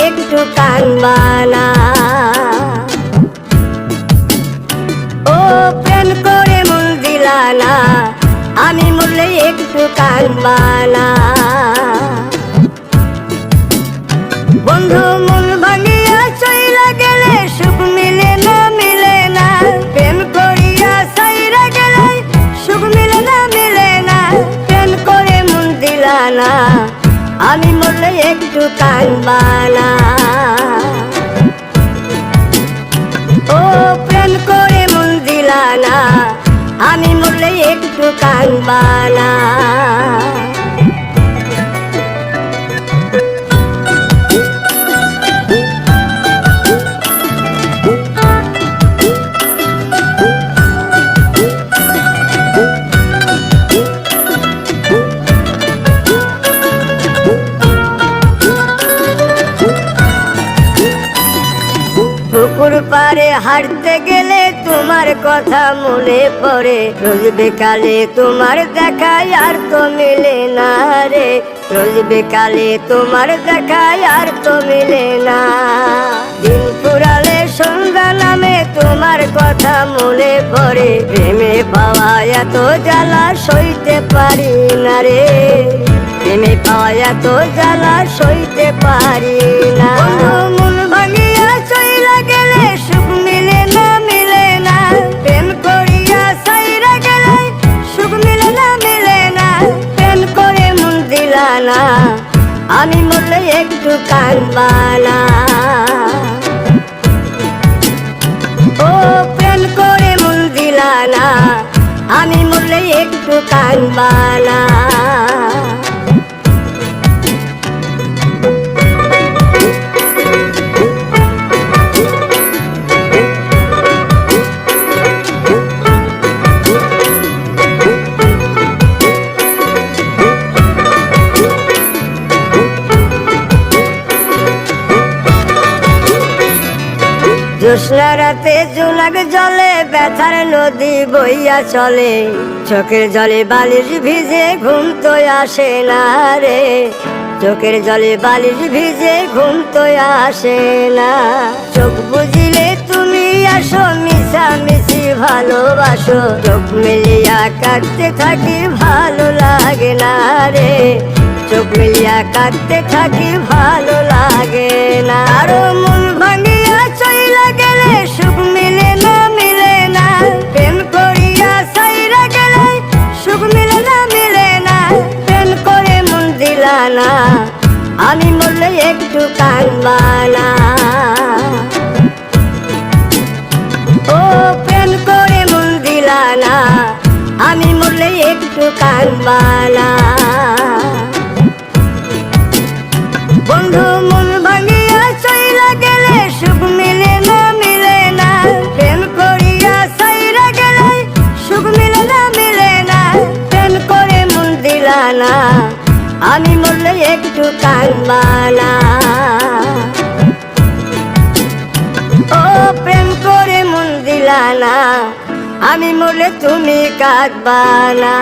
একটু কানবানা। ও প্রেম করে মন দিলানা, আমি মরলে একটু কানবানা। বন্ধু মন ভাঙিয়া চইলা গেলে সুখ মিলে না, মিলে না। প্রেম করিয়া সাইরা গেলে সুখ মিলে না, মিলে না। প্রেম করে মন দিলানা, আমি মরলে একটু কানবানা। ও প্রেম করে মন দিলানা, আমি মরলে একটু কানবানা। পুকুর পাড়ে হাঁটতে গেলে তোমার কথা মনে পড়ে। রোজ বিকালে তোমার দেখায় আর তো মিলে না রে। রোজ বিকালে তোমার দেখায় আর তো মিলে না। দিন ফুরালে সন্ধ্যা নামে তোমার কথা মনে পড়ে। প্রেমে পাওয়া এত জ্বালা সইতে পারি না রে। প্রেমে পাওয়া এত জ্বালা সইতে পারি না। মন ভাঙিয়া চইলা গেলে সুখ মিলে না, মিলে না। প্রেম করিয়া সাইরা গেলে সুখ মিলে না, মিলে না। প্রেম করে মন দিলানা, আমি মরলে একটু কানবানা। ও প্রেম করে মন দিলানা, আমি মরলে একটু কানবানা। জ্যোৎস্না রাতে জোনাক জলে ব্যথার নদী বইয়া চলে। চোখের জলে বালিশ ভিজে ঘুম তো আসে না রে। চোখের জলে বালিশ ভিজে ঘুম তো আসে না। চোখ বুঝিলে তুমি আসো, মিশামিশি ভালোবাসো। চোখ মিলিয়া কাঁদতে থাকি ভালো লাগে না রে। চোখ মিলিয়া কাঁদতে থাকি ভালো লাগে না। আরো মন ভাঙিয়া চইলা গেলে সুখ মিলে না, মিলে না। প্রেম করিয়া সাইরা গেলে সুখ মিলে না, মিলে না। প্রেম করে মন দিলানা, আমি মরলে একটু কানবানা। ও প্রেম করে মন দিলানা, আমি মরলে একটু কানবানা। বন্ধু মন ভাঙিয়া চইলা গেলে সুখ মিলে না, মিলে না। প্রেম করিয়া সাইরা গেলে সুখ মিলে না, মিলে না। প্রেম করে মন দিলানা, আমি মরলে একটু কানবানা। ও প্রেম করে মন দিলানা, আমি মরলে তুমি কাঁদবানা।